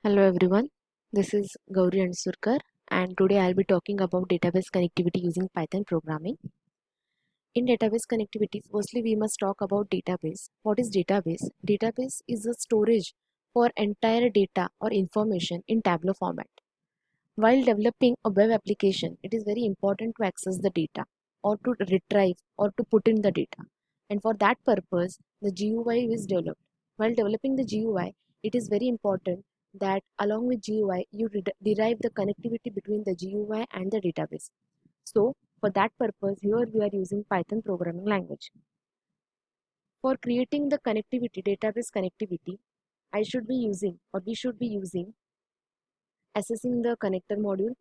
Hello everyone, this is Gauri Ansurkar and today I'll be talking about database connectivity using Python programming. In database connectivity, firstly we must talk about database. What is database? Database is a storage for entire data or information in tabular format. While developing a web application, it is very important to access the data or to retrieve or to put in the data. And for that purpose, the GUI is developed. While developing the GUI, it is very important that along with GUI, you derive the connectivity between the GUI and the database. So for that purpose, here we are using Python programming language. For creating the connectivity, database connectivity, I should be using or we should be using accessing the connector module.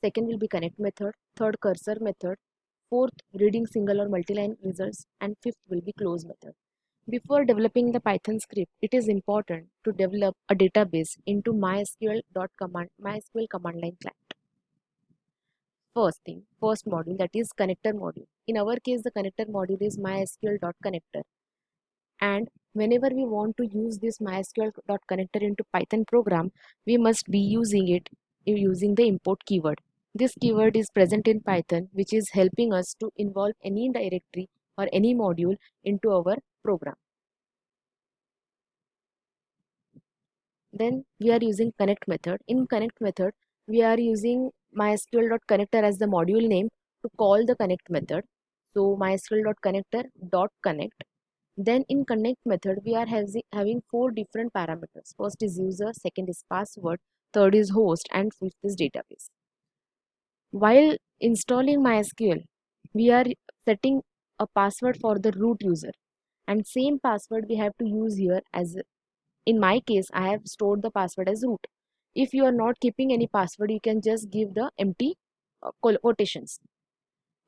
Second will be connect method. Third, cursor method. Fourth, reading single or multi-line results. And fifth will be close method. Before developing the Python script, it is important to develop a database into MySQL command line client. First module, that is connector module. In our case, the connector module is MySQL.connector. And whenever we want to use this MySQL.connector into Python program, we must be using it using the import keyword. This keyword is present in Python, which is helping us to involve any directory or any module into our program. Then we are using connect method. In connect method, we are using MySQL.connector as the module name to call the connect method. So MySQL.connector.connect. Then in connect method, we are having four different parameters. First is user, second is password, third is host, and fifth is database. While installing MySQL, we are setting a password for the root user, and same password we have to use here. As in my case, I have stored the password as root. If you are not keeping any password, you can just give the empty quotations.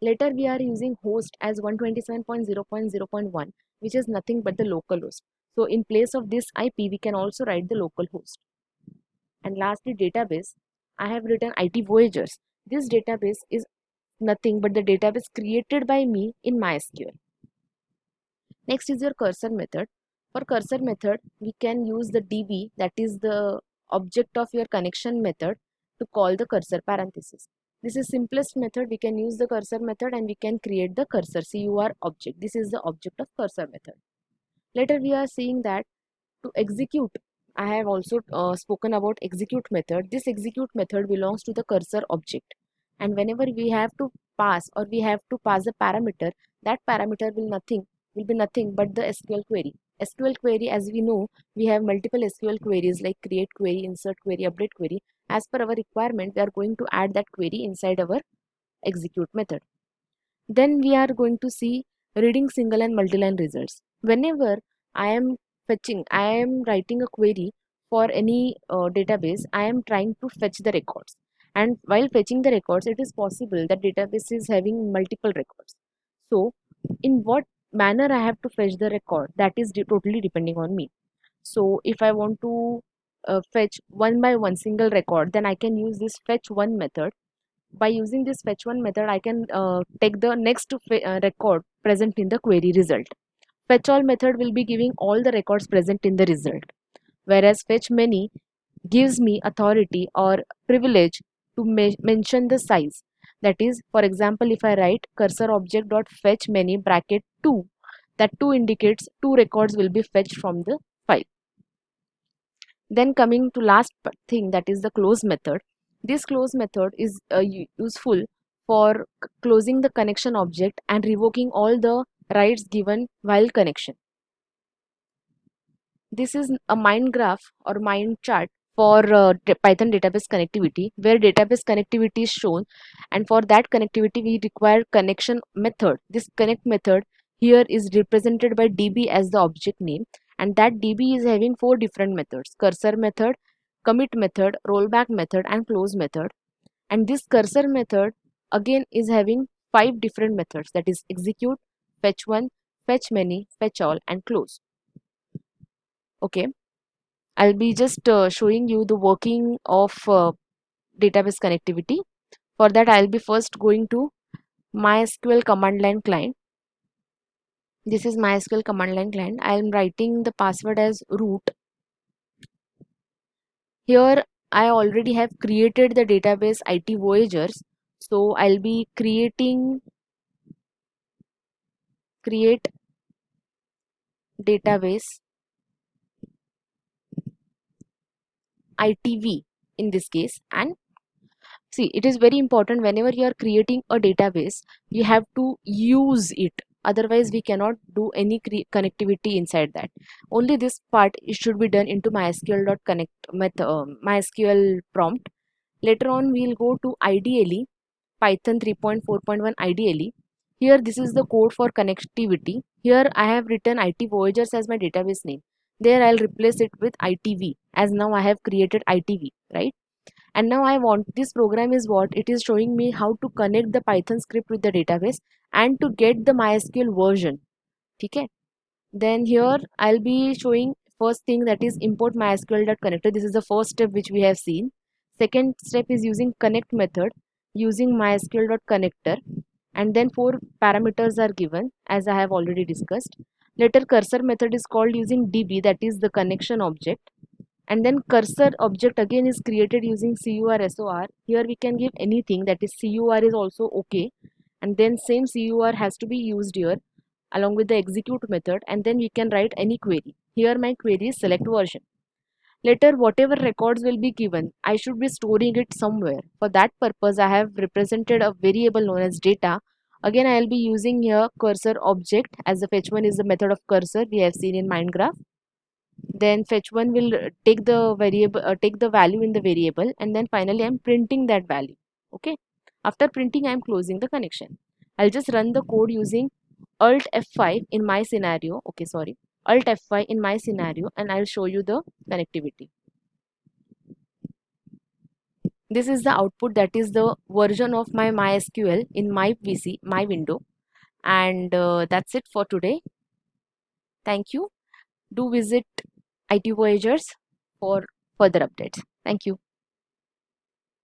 Later we are using host as 127.0.0.1, which is nothing but the local host. So in place of this IP, we can also write the local host. And lastly, database. I have written IT Voyagers. This database is nothing but the database created by me in MySQL. Next is your cursor method. For cursor method, we can use the DB, that is the object of your connection method, to call the cursor parenthesis. This is simplest method. We can use the cursor method and we can create the cursor CUR object. This is the object of cursor method. Later we are seeing that to execute, I have also spoken about execute method. This execute method belongs to the cursor object, and whenever we have to pass or we have to pass a parameter, that parameter will be nothing but the SQL query. SQL query, as we know, we have multiple SQL queries like create query, insert query, update query. As per our requirement, we are going to add that query inside our execute method. Then we are going to see reading single and multi-line results. Whenever I am writing a query for any database, I am trying to fetch the records. And while fetching the records, it is possible that database is having multiple records. So in what manner I have to fetch the record, that is totally depending on me. So if I want to fetch one by one single record, then I can use this fetch one method. By using this fetch one method, I can take the next record present in the query result. Fetch all method will be giving all the records present in the result, whereas fetch many gives me authority or privilege to mention the size. That is, for example, if I write cursor object dot fetch many bracket 2, that 2 indicates 2 records will be fetched from the file. Then coming to last thing, that is the close method. This close method is useful for closing the connection object and revoking all the rights given while connection. This is a mind graph or mind chart for Python database connectivity, where database connectivity is shown, and for that connectivity we require connection method. This connect method here is represented by DB as the object name, and that DB is having four different methods: cursor method, commit method, rollback method, and close method. And this cursor method again is having five different methods, that is execute, fetch one, fetch many, fetch all, and close. Okay, I'll be just showing you the working of database connectivity. For that, I'll be first going to MySQL command line client. This is MySQL command line client. I am writing the password as root. Here I already have created the database IT Voyagers. So I'll be create database ITV in this case. And see, it is very important whenever you are creating a database, you have to use it. Otherwise, we cannot do any connectivity inside that. Only this part it should be done into MySQL.connect MySQL prompt. Later on, we'll go to ideally Python 3.4.1 ideally. Here, this is the code for connectivity. Here, I have written IT Voyagers as my database name. There, I'll replace it with ITV as now I have created ITV, right? And now I want this program is what it is showing me how to connect the Python script with the database and to get the MySQL version. Okay. Then here I'll be showing first thing, that is import mysql.connector. This is the first step which we have seen. Second step is using connect method using mysql.connector, and then four parameters are given as I have already discussed. Later cursor method is called using db, that is the connection object, and then cursor object again is created using cur. Here we can give anything, that is cur is also okay, and then same cur has to be used here along with the execute method, and then we can write any query. Here my query is select version. Later whatever records will be given, I should be storing it somewhere. For that purpose I have represented a variable known as data. Again I will be using here cursor object, as the fetch one is the method of cursor we have seen in Minecraft. Then fetch one will take the variable take the value in the variable, and then finally I'm printing that value. Okay, after printing I'm closing the connection. I'll just run the code using alt F5 in my scenario. Okay, sorry, alt F5 in my scenario, and I'll show you the connectivity. This is the output, that is the version of my MySQL in my PC, my window. And that's it for today. Thank you. Do visit IT Voyagers for further updates. Thank you.